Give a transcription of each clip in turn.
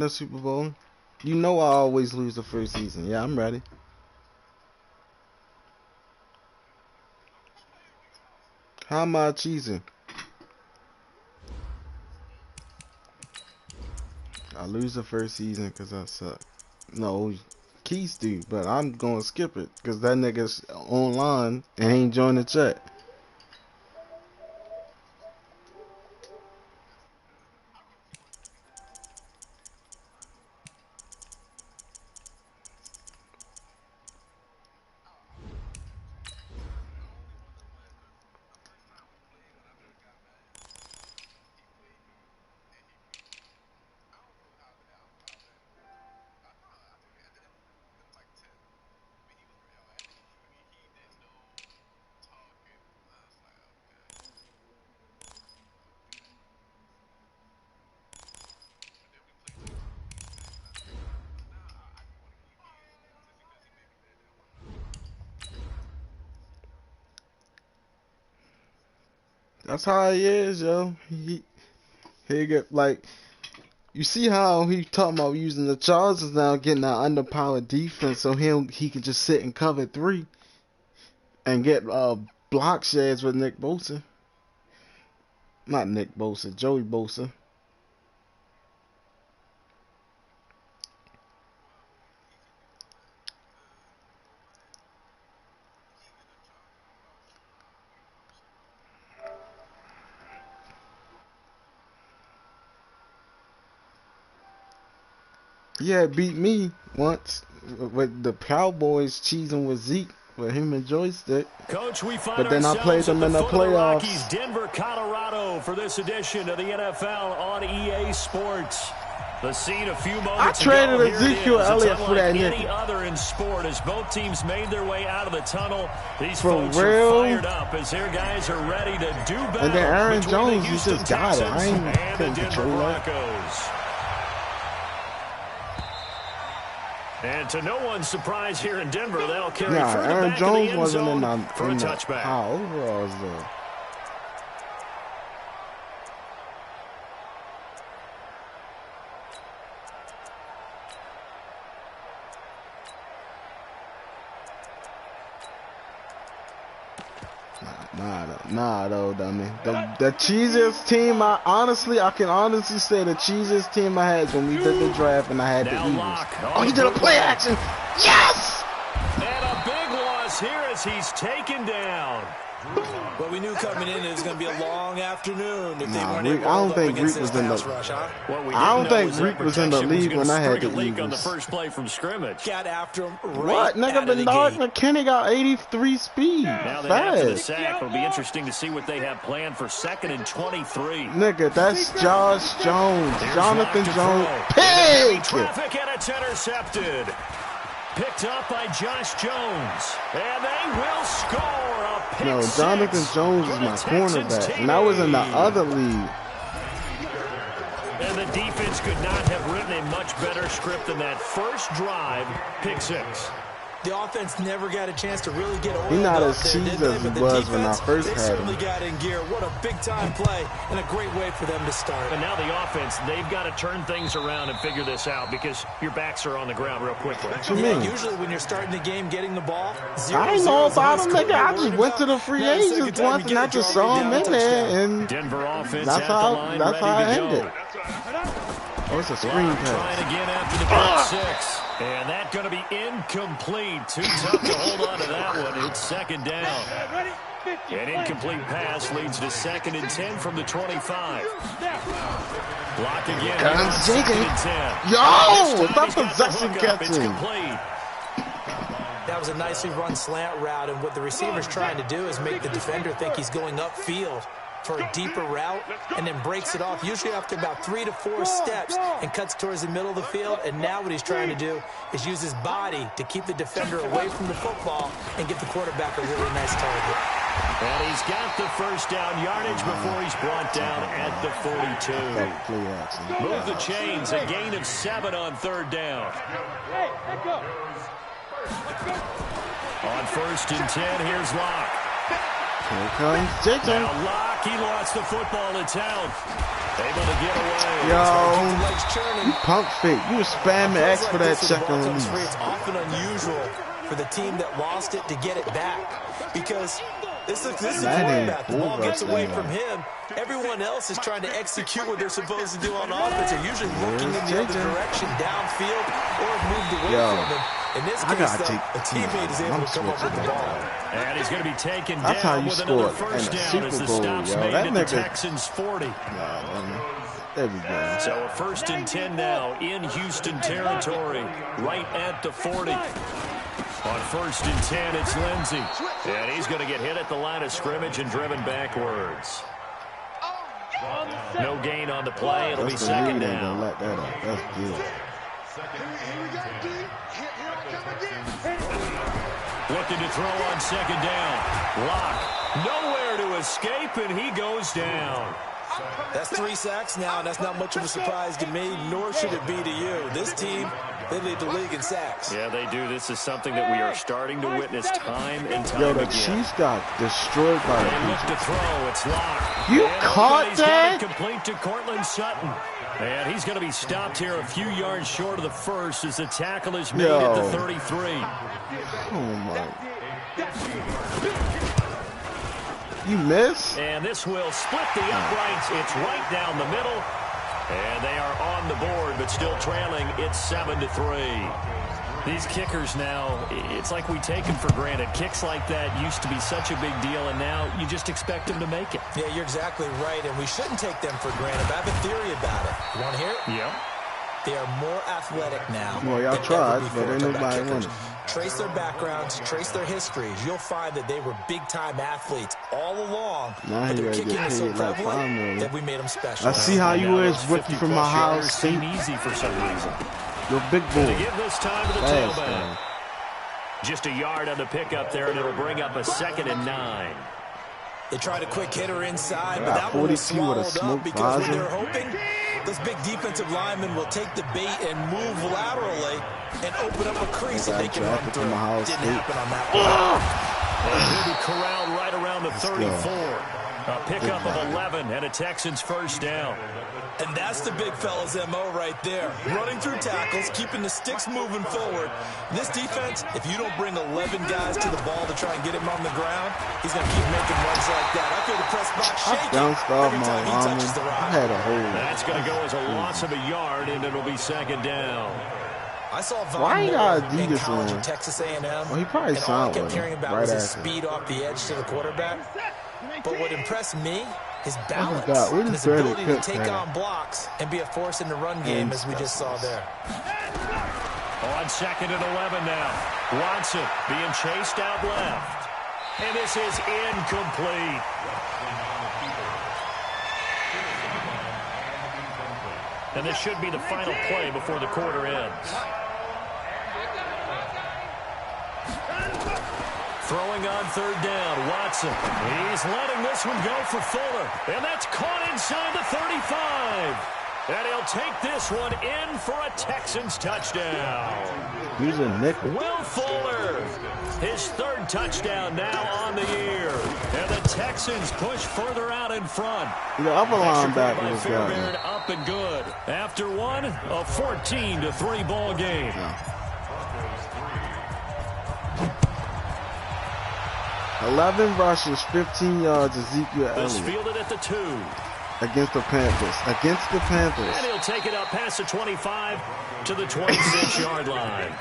the Super Bowl. You know I always lose the first season. Yeah, I'm ready. How am I cheesing? I lose the first season because I suck. No, Keith do, but I'm gonna skip it because that nigga's online and ain't joined the chat. That's how he is, yo. He get like, you see how he talking about using the Chargers now, getting that underpowered defense, so he can just sit and cover 3 and get block shares with Nick Bosa. Not Nick Bosa, Joey Bosa. Yeah, beat me once with the Cowboys cheesing with Zeke with him and Joystick. Coach, we find but then I played them in the playoffs. Rockies, Denver, Colorado for this edition of the NFL on EA Sports. The scene a few moments ago. I traded ago, Ezekiel Elliott for that nigga. Any other in sport as both teams made their way out of the tunnel. These for folks real? are fired up as their guys are ready to do battle. And then Aaron Jones, he just got it. I and ain't the Denver Broncos. And to no one's surprise here in Denver, they'll carry further Aaron back Jones in the end wasn't zone in for a touchback. Overalls though. Nah, though, dummy. The cheesiest team, I can honestly say the cheesiest team I had when we did the draft and I had the Eagles. Oh, he did a play action! Yes! And a big loss here as he's taken down. Well, we knew coming in it was going to be a long afternoon. If I don't think Reek was in the. I don't think Reek was in the league when I had the Eagles. On the first play from scrimmage. Got after him. What? Nigga, Bernard McKinney got 83 speed. Now that after the sack, it'll be interesting to see what they have planned for 2nd and 23. Nigga, that's Josh Jones, Jonathan Jones. Pig! Traffic and it's intercepted. Picked up by Josh Jones. And they will score a pick No, Jonathan Jones is my cornerback. And I was in the other league. And the defense could not have written a much better script than that first drive, pick 6. The offense never got a chance to really get oiled. He's not as cheesy as he was when I first had him. Certainly got in gear. What a big-time play and a great way for them to start. And now the offense, they've got to turn things around and figure this out because your backs are on the ground real quickly. What you mean? Usually when you're starting the game, getting the ball, I ain't know about him, nigga. I just went to the free agents once and I just saw him in there, and Denver offense that's how I ended. Oh, it's a screen pass. Trying again after the pick 6. And that's going to be incomplete. Too tough to hold on to that one. It's 2nd down. An incomplete pass leads to 2nd and 10 from the 25. Block again. 2nd and 10. Yo! That possession catching. That was a nicely run slant route, and what the receiver's trying to do is make the defender think he's going upfield for a deeper route, and then breaks it off, usually after about 3 to 4 steps, and cuts towards the middle of the field. And now what he's trying to do is use his body to keep the defender away from the football and get the quarterback a really nice target. And he's got the first down yardage before he's brought down at the 42. Move the chains, a gain of 7 on 3rd down. On 1st and 10, here's Locke. Here comes JJ. Now Locke, he lost the football in town. Able to get away. Yo, you pump fake. You was spamming X for that check on release. It's often unusual for the team that lost it to get it back because this is a quarterback. The ball gets away from him. Everyone else is trying to execute what they're supposed to do on offense. They're usually looking in the other direction, downfield, or have moved away from him. In this case, though, a teammate is able to come up with the ball. And he's going to be taken That's down how you with another score first in a down as Super the Bowl, stop's yo. made That at the nigga- Texans 40. There we go. So a 1st and 10 now in Houston territory, right at the 40. On 1st and 10, it's Lindsey. And he's going to get hit at the line of scrimmage and driven backwards. No gain on the play. It'll be second down. Let that up. That's good. Looking to throw on 2nd down. Locke nowhere to escape, and he goes down. That's 3 sacks now, and that's not much of a surprise to me, nor should it be to you. This team, they lead the league in sacks. Yeah, they do. This is something that we are starting to witness time and time Yo, the again. Chiefs got destroyed by the They look to Patriots. throw. It's Locke. You And caught he's that? got it complete to Cortland Sutton. And he's going to be stopped here a few yards short of the first as the tackle is made at the 33. Oh, my. You miss? And this will split the uprights. It's right down the middle. And they are on the board, but still trailing. It's 7-3. These kickers now, it's like we take them for granted. Kicks like that used to be such a big deal, and now you just expect them to make it. Yeah, you're exactly right, and we shouldn't take them for granted. But I have a theory about it. You want to hear it? Yeah. They are more athletic now. Well, y'all than tried, ever but before. ain't Talk about nobody kickers. winning. Trace their backgrounds, trace their histories. You'll find that they were big-time athletes all along. Now but he their gotta kicking get is so paid like $5 prevalent million. that we made them special. I see how you is rookie from Ohio State. Seem easy for some reason. You're a big To boy. give this time to the Fast, tailback. man. Just a yard on the pickup there, and it'll bring up a 2nd and 9. They tried a quick hitter inside, but Got that one was 42 with a swallowed smoke up because what visor. they're hoping, those big defensive linemen will take the bait and move laterally and open up a crease that they can run drafted through. from Ohio Didn't State. happen on that one. And he'll be corralled right around the 34. go. A pickup of 11 and a Texans first down. And that's the big fella's MO right there. Running through tackles, keeping the sticks moving forward. This defense, if you don't bring 11 guys to the ball to try and get him on the ground, he's going to keep making runs like that. I feel the press box I shaking bounced off every my time he touches lineman. the I rock. had a hole. That's going to go as a loss of a yard, and it'll be 2nd down. I saw Von Why you Miller gotta do in this college one? at Texas A&M. Well, he probably and all I signed kept with hearing him about right was his after. speed off the edge to the quarterback. But what impressed me, his balance, God, we and just his barely ability to cooked take that. on blocks and be a force in the run game, as we just saw there. On 2nd and 11 now. Watson being chased out left. And this is incomplete. And this should be the final play before the quarter ends. Throwing on 3rd down, Watson. He's letting this one go for Fuller. And that's caught inside the 35. And he'll take this one in for a Texans touchdown. He's a nickel. Will Fuller, his 3rd touchdown now on the year. And the Texans push further out in front. The upper linebacker By was Fairbairn got up and good. After one, a 14-3 ball game. 11 rushes, 15 yards, Ezekiel This Elliott fielded at the 2. against the Panthers. Against the Panthers. And he'll take it up past the 25 to the 26-yard line.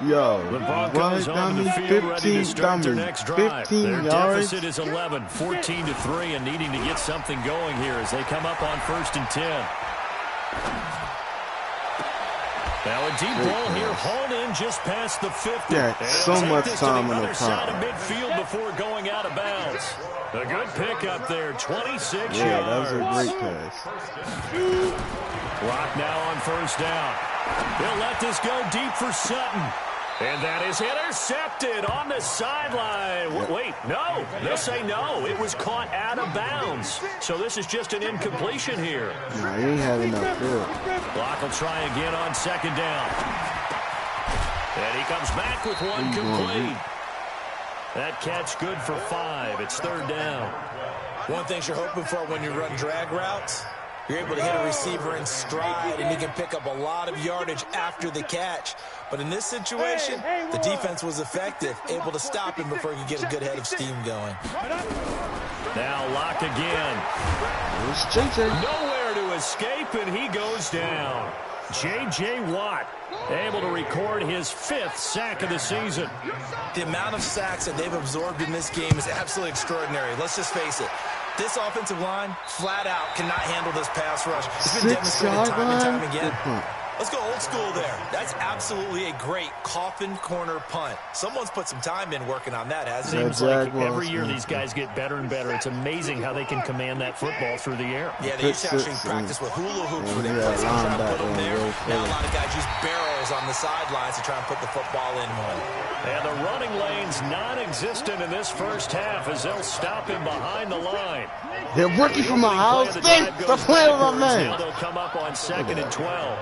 Yo, The Broncos what, on the dummy? field ready to 15 start their dummy. next drive. 15 Their yards. deficit is 11, 14-3, and needing to get something going here as they come up on 1st and 10. Now a deep ball here, hauled in just past the 50. Yeah, And so they'll take much this time to the on the other side of clock. midfield before going out of bounds. A good pickup there, 26 Yeah, that was yards. a great pass. Clock now on 1st down. He'll let this go deep for Sutton. And that is intercepted on the sideline. Wait, no. They'll say no. It was caught out of bounds. So this is just an incompletion here. Nah, he ain't had enough field. Block will try again on 2nd down. And he comes back with one complete. That catch good for 5. It's 3rd down. One thing you're hoping for when you run drag routes, you're able to hit a receiver in stride, and he can pick up a lot of yardage after the catch. But in this situation, the defense was effective, able to stop him before he could get a good head of steam going. Now Locke again. There's JJ. Nowhere to escape, and he goes down. J.J. Watt able to record his 5th sack of the season. The amount of sacks that they've absorbed in this game is absolutely extraordinary. Let's just face it. This offensive line, flat out, cannot handle this pass rush. It's been demonstrated time and time again. Let's go old school there. That's absolutely a great coffin corner punt. Someone's put some time in working on that, hasn't it? Seems like every year these guys get better and better. It's amazing how they can command that football through the air. Yeah, they used to actually practice with hula hoops where they play try to put them there. Now a lot of guys use barrels on the sidelines to try and put the football in one. And the running lane's non-existent in this first half as they'll stop him behind the line. They're rookie from my house. Stop playing with my man. Now they'll come up on 2nd and 12.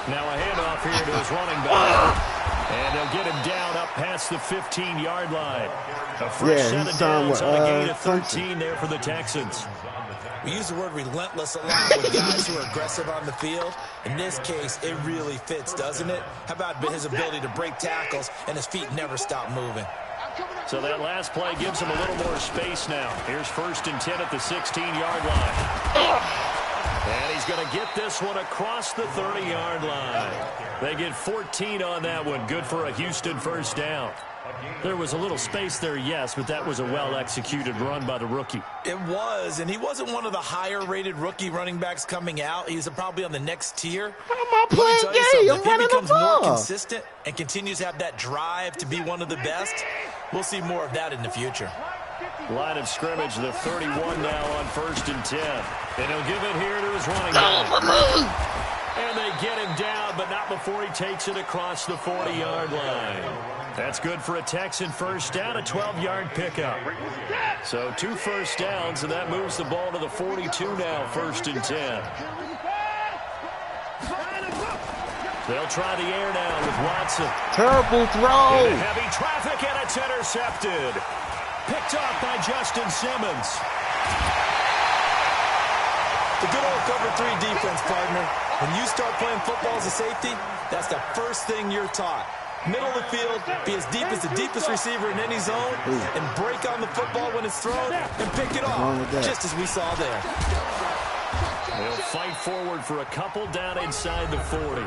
Now a handoff here to his running back. And they'll get him down up past the 15-yard line. A fresh set of downs on a gain of 13 there for the Texans. We use the word relentless a lot with guys who are aggressive on the field. In this case, it really fits, doesn't it? How about his ability to break tackles and his feet never stop moving? So that last play gives him a little more space now. Here's 1st and 10 at the 16-yard line. And he's going to get this one across the 30-yard line. They get 14 on that one. Good for a Houston 1st down. There was a little space there, yes, but that was a well-executed run by the rookie. It was, and he wasn't one of the higher-rated rookie running backs coming out. He's probably on the next tier. I'm playing game. I'm if he running becomes the ball. more consistent and continues to have that drive to be one of the best, we'll see more of that in the future. Line of scrimmage, the 31 now on 1st and 10. And he'll give it here to his running back. And they get him down, but not before he takes it across the 40-yard line. That's good for a Texan 1st down, a 12-yard pickup. So 2 first downs, and that moves the ball to the 42 now, 1st and 10. They'll try the air now with Watson. Terrible throw. Into heavy traffic, and it's intercepted. Picked off by Justin Simmons. The good old cover 3 defense, partner. When you start playing football as a safety, that's the first thing you're taught. Middle of the field, be as deep as the deepest receiver in any zone, and break on the football when it's thrown, and pick it off, just as we saw there. They'll fight forward for a couple down inside the 40.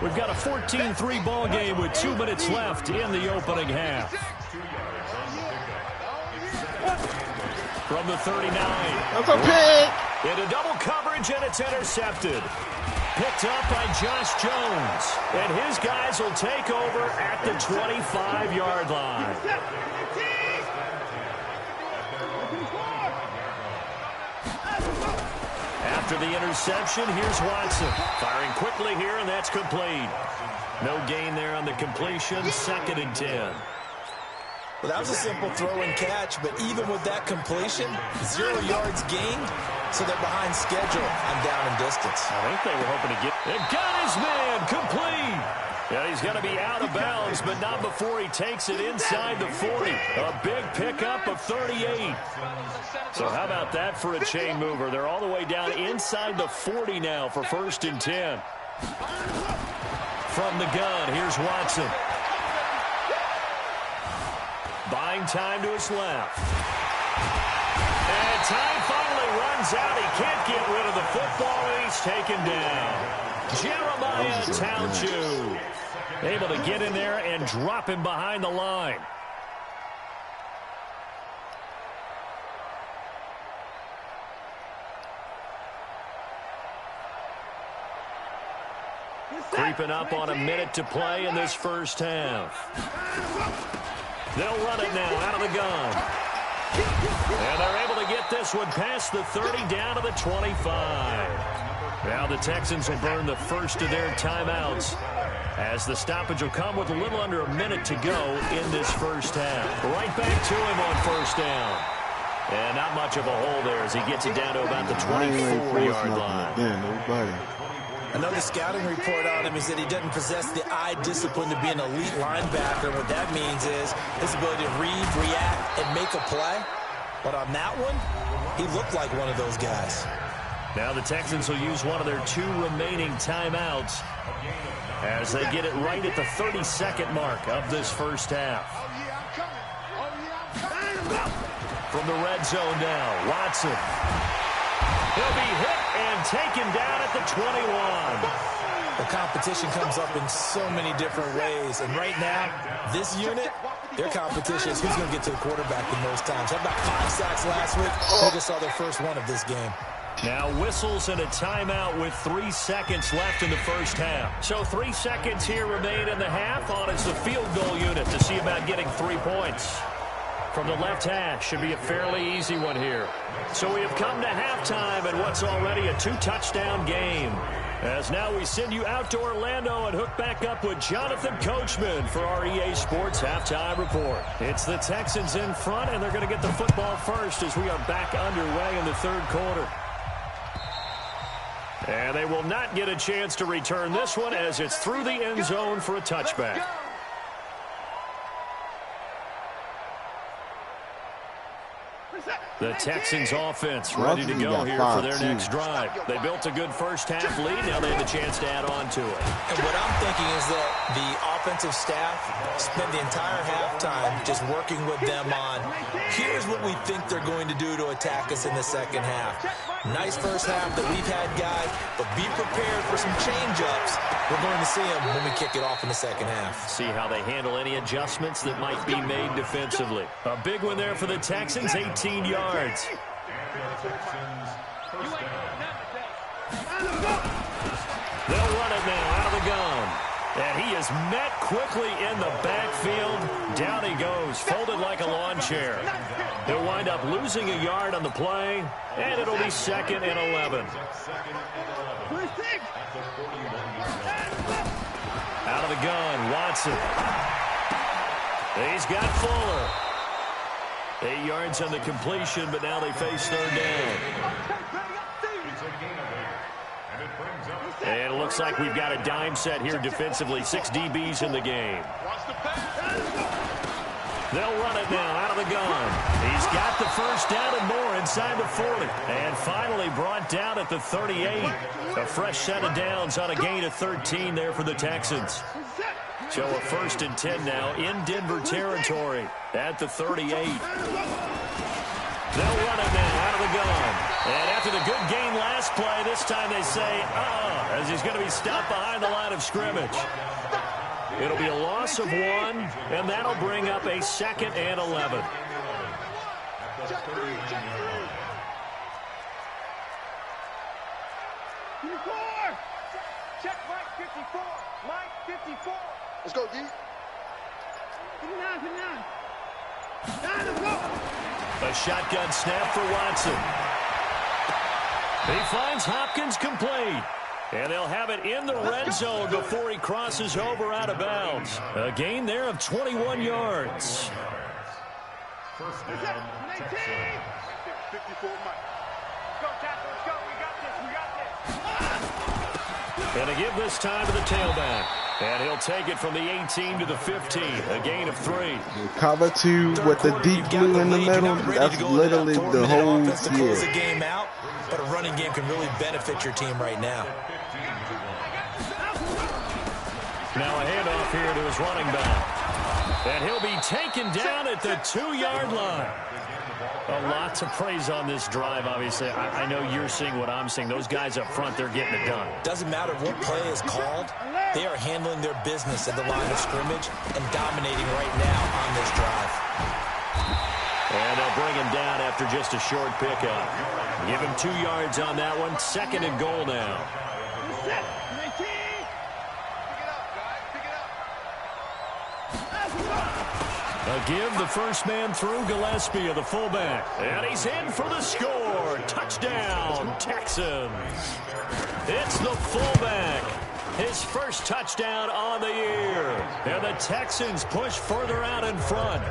We've got a 14-3 ball game with 2 minutes left in the opening half. From the 39. That's a pick. Into double coverage, and it's intercepted. Picked up by Josh Jones. And his guys will take over at the 25-yard line. After the interception, here's Watson. Firing quickly here, and that's complete. No gain there on the completion. 2nd and 10. Well, that was a simple throw and catch, but even with that completion, 0 yards gained, so they're behind schedule on down and distance. I think they were hoping to get... They got his man complete. Yeah, he's going to be out of bounds, but not before he takes it inside the 40. A big pickup of 38. So how about that for a chain mover? They're all the way down inside the 40 now for 1st and 10. From the gun, here's Watson. Buying time to his left. And time finally runs out. He can't get rid of the football, and he's taken down. Jeremiah Townshue able to get in there and drop him behind the line. Creeping up on a minute to play in this first half. They'll run it now out of the gun. And they're able to get this one past the 30 down to the 25. Now the Texans will burn the first of their timeouts as the stoppage will come with a little under a minute to go in this first half. Right back to him on 1st down. And not much of a hole there as he gets it down to about the 24-yard line. Yeah, nobody. Another scouting report on him is that he doesn't possess the eye discipline to be an elite linebacker. What that means is his ability to read, react, and make a play. But on that one, he looked like one of those guys. Now the Texans will use one of their 2 remaining timeouts as they get it right at the 32nd mark of this first half. From the red zone now, Watson. He'll be hit and taken down at the 21. The competition comes up in so many different ways. And right now, this unit, their competition is who's going to get to the quarterback the most times. How about 5 sacks last week? They just saw their first one of this game. Now whistles and a timeout with 3 seconds left in the first half. So 3 seconds here remain in the half on as the field goal unit to see about getting 3 points. From the left hash, should be a fairly easy one here. So we have come to halftime in what's already a 2-touchdown game. As now we send you out to Orlando and hook back up with Jonathan Coachman for our EA Sports Halftime Report. It's the Texans in front, and they're going to get the football first as we are back underway in the 3rd quarter. And they will not get a chance to return this one as it's through the end zone for a touchback. The Texans offense ready to go here for their next drive. They built a good first half lead. Now they have the chance to add on to it. And what I'm thinking is that the offensive staff spent the entire halftime just working with them on, here's what we think they're going to do to attack us in the second half. Nice first half that we've had, guys, but be prepared for some change-ups. We're going to see them when we kick it off in the second half. See how they handle any adjustments that might be made defensively. A big one there for the Texans, 18 yards. They'll run it now out of the gun. And he is met quickly in the backfield. Down he goes, folded like a lawn chair. He'll wind up losing a yard on the play, and it'll be 2nd and 11. Out of the gun, Watson. He's got Fuller. 8 yards on the completion, but now they face 3rd down. And it looks like we've got a dime set here defensively. 6 DBs in the game. They'll run it now out of the gun. He's got the first down and more inside the 40. And finally brought down at the 38. A fresh set of downs on a gain of 13 there for the Texans. So a 1st and 10 now in Denver territory at the 38. They'll run it now out of the gun. And after the good gain last play, this time they say, as he's going to be stopped behind the line of scrimmage. It'll be a loss of 1, and that'll bring up a 2nd and 11. Check Mike 54. Mike 54. Let's go, D. 59, 59. Let's go. A shotgun snap for Watson. He finds Hopkins complete. And they'll have it in the red zone before he crosses over out of bounds. A gain there of 21 yards. First down, 54, Mike. Go, Captain, let's go. We got this. And to give this time to the tailback. And he'll take it from the 18 to the 15. A gain of 3. Cover 2 with the deep blue in the middle. That's literally the whole close the game out, but a running game can really benefit your team right now. Now a handoff here to his running back. And he'll be taken down at the 2-yard line. A lot to praise on this drive, obviously. I know you're seeing what I'm seeing. Those guys up front, they're getting it done. Doesn't matter what play is called. They are handling their business at the line of scrimmage and dominating right now on this drive. And they'll bring him down after just a short pickup. Give him 2 yards on that one. 2nd and goal now. A give, the first man through, Gillespie of the fullback. And he's in for the score. Touchdown, Texans. It's the fullback. His first touchdown on the year. And the Texans push further out in front.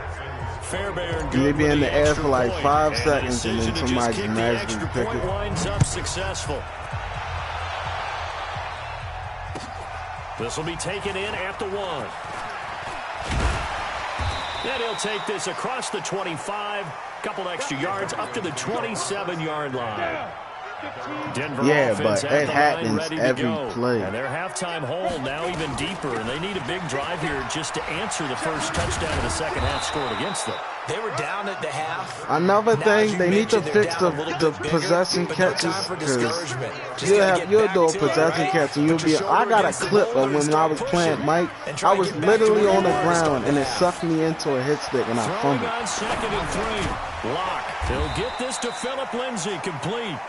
Fairbairn good. You'd be in the air for like 5 and seconds and then somebody magically pick it. Winds up successful. This will be taken in at the 1. And he'll take this across the 25. Couple extra yards up to the 27-yard line. Denver offense but at it the happens line, ready to every go. play. And their halftime hole now even deeper, and they need a big drive here just to answer the first touchdown of the second half scored against them. They were down at the half. Another Now, thing, they need to fix the possession catches, because you'll do a possession catch and you'll be. I got a clip of when I was playing Mike. I was literally on the ground and it sucked me into a hit stick and I fumbled. On 2nd and 3. Lock. He'll get this to Phillip Lindsay, complete.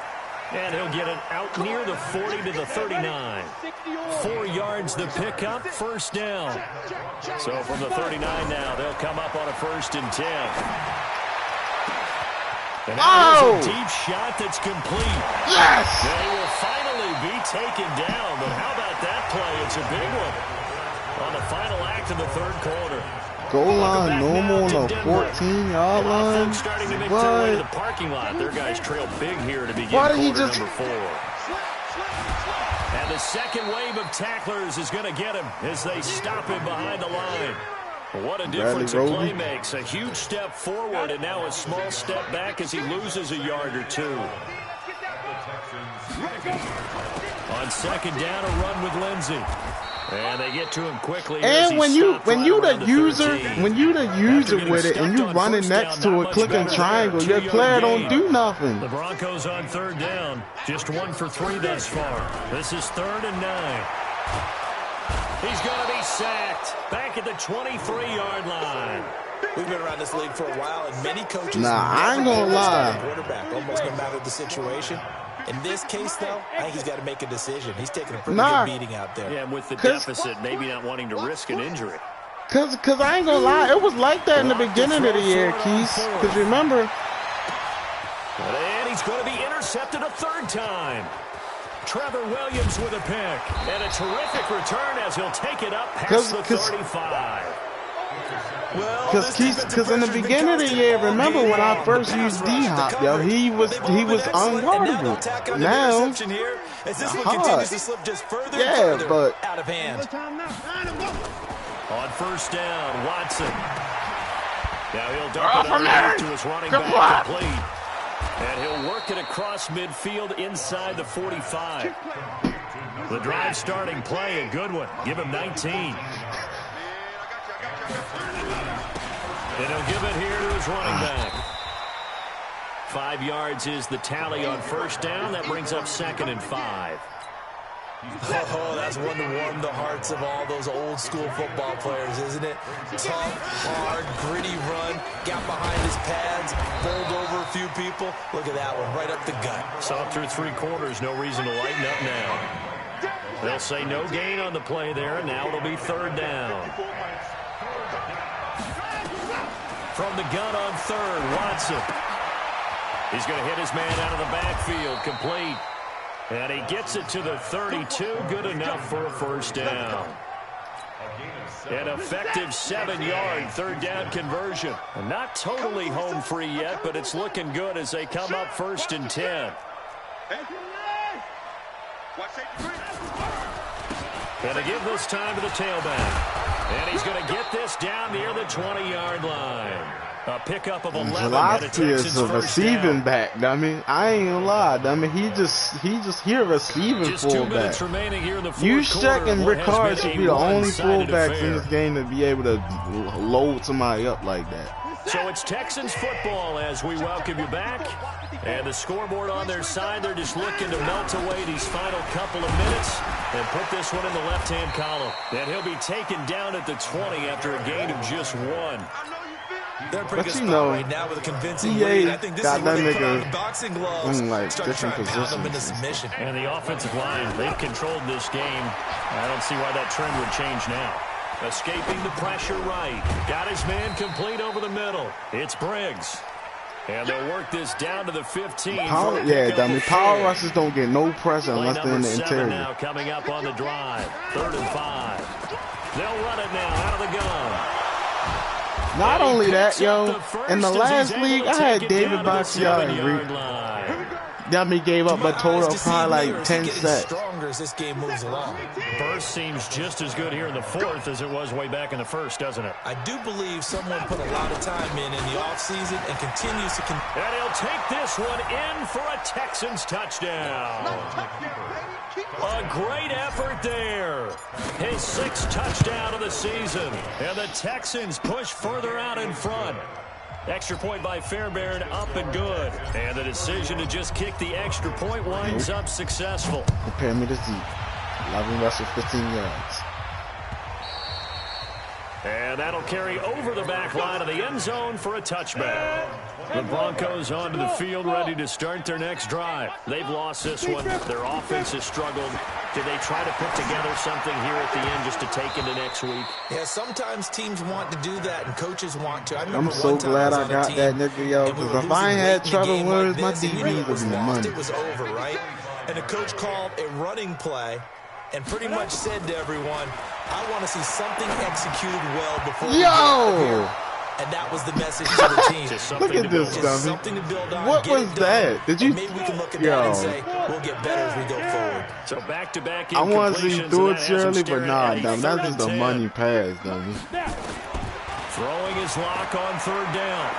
And he'll get it out near the 40 to the 39. 4 yards the pickup, first down. So from the 39 now, they'll come up on a 1st and 10. And that is a deep shot that's complete. Yes! They will finally be taken down, but how about that play? It's a big one on the final act of the 3rd quarter. Goal line normal on the 14-yard line. Starting to make their way to the parking lot. Their guys trail big here to begin Why quarter did he just... number 4. And the second wave of tacklers is going to get him as they stop him behind the line. What a difference a play makes. A huge step forward and now a small step back as he loses a yard or 2. On 2nd down, a run with Lindsay. And they get to him quickly. And when you the user with it and you running next to a clicking triangle, your player don't do nothing. The Broncos on 3rd down, just 1 for 3 thus far. This is 3rd and 9. He's going to be sacked back at the 23-yard line. We've been around this league for a while, and many coaches. I ain't gonna lie. Quarterback, almost no matter the situation. In this case, though, I think he's got to make a decision. He's taking a pretty good beating out there. Yeah, and with the deficit, maybe not wanting to risk an injury. Cause I ain't gonna lie, it was like that in the beginning of the year, Keith. Cause remember. And he's going to be intercepted a 3rd time. Trevor Williams with a pick. And a terrific return as he'll take it up past the 35. Because in the beginning of the year, remember when I first used D-Hop, yo, he was unguardable. Now, hard. Yeah, but out of hand. On 1st down, Watson. Now he'll dump it over to his running back complete. And he'll work it across midfield inside the 45. The drive starting play, a good one. Give him 19. And he'll give it here to his running back. 5 yards is the tally on 1st down. That brings up 2nd and 5. Oh, that's one to warm the hearts of all those old school football players, isn't it? Tough, hard, gritty run. Got behind his pads, bowled over a few people. Look at that one, right up the gut. Saw through 3 quarters, no reason to lighten up now. They'll say no gain on the play there, and now it'll be 3rd down. From the gun on 3rd, Watson. He's going to hit his man out of the backfield, complete. And he gets it to the 32, good enough for a 1st down. An effective 7-yard 3rd down conversion. And not totally home free yet, but it's looking good as they come up 1st and 10. And to give this time to the tailback. And he's going to get this down near the 20-yard line. A pickup of 11. Velocity is a receiving back. I mean, I ain't gonna lie. I mean, he just here receiving just 2 minutes fullback. remaining here in the 4th Juszczyk and Ricard should be the only fullbacks affair in this game to be able to load somebody up like that. So it's Texans football as we welcome you back. And the scoreboard on their side, they're just looking to melt away these final couple of minutes and put this one in the left-hand column. And he'll be taken down at the 20 after a gain of just 1. They're pretty good you know, right now with a convincing EA lead. I think this got is where that they put on nigga the boxing gloves, in like start different trying to pound them into positions. submission. And the offensive line, they've controlled this game. I don't see why that trend would change now. Escaping the pressure right. Got his man complete over the middle. It's Briggs. And they'll work this down to the 15. Power rushes don't get no pressure unless they're in the interior. Now coming up on the drive. 3rd and 5. They'll run it now out of the gun. Not only that, yo, in the last league, I had David Bakhtiari. Yami gave up a total of probably like 10 sets. Stronger as this game moves along. Burst seems just as good here in the fourth as it was way back in the first, doesn't it? I do believe someone put a lot of time in the offseason and continues to... And he'll take this one in for a Texans touchdown. A great effort there. His 6th touchdown of the season. And the Texans push further out in front. Extra point by Fairbairn, up and good. And the decision to just kick the extra point winds up successful. Compare me to Zeke. 11 rushes, 15 yards. And that'll carry over the back line of the end zone for a touchback. The Broncos onto the field, ready to start their next drive. They've lost this one. Their offense has struggled. Did they try to put together something here at the end just to take into next week? Yeah, sometimes teams want to do that, and coaches want to. I'm so glad I got that nigga, yo, because if I had Trevor Williams, my DB would be money. It was over, right? And the coach called a running play and pretty much said to everyone, I want to see something executed well before we get out here. And that was the message to the team. Look at this, dummy. What was that? Did you? Maybe we can look at that and say, we'll get better as we go forward. So back-to-back I want to see you do it, Shirley, but nah, dummy. dummy. That's just a money pass, dummy. Throwing his lock on 3rd down.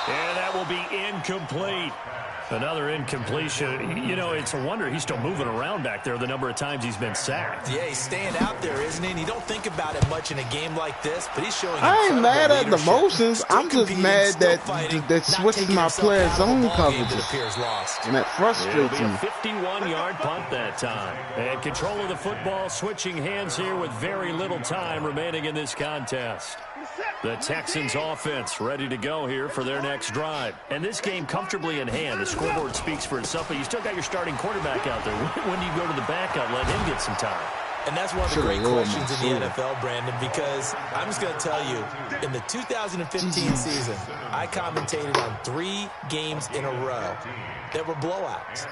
And that will be incomplete. Another incompletion. You know, it's a wonder he's still moving around back there the number of times he's been sacked. Yeah, he's staying out there, isn't he? And you don't think about it much in a game like this, but he's showing I ain't mad at the leadership. motions. I'm just mad that switches my player zone coverages. And that frustrates me. It'll be a 51-yard punt that time. And control of the football switching hands here with very little time remaining in this contest. The Texans offense ready to go here for their next drive. And this game comfortably in hand. The scoreboard speaks for itself, but you still got your starting quarterback out there. When do you go to the backup, let him get some time? And that's one of the great questions in the NFL, Brandon, because I'm just going to tell you, in the 2015 season, I commentated on 3 games in a row that were blowouts.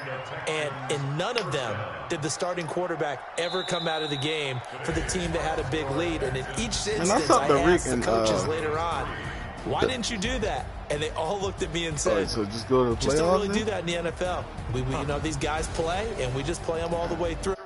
And in none of them did the starting quarterback ever come out of the game for the team that had a big lead. And in each instance, I asked the coaches later on, why didn't you do that? And they all looked at me and said, so just go to the playoffs. Just don't really do that in the NFL. We you know, these guys play, and we just play them all the way through.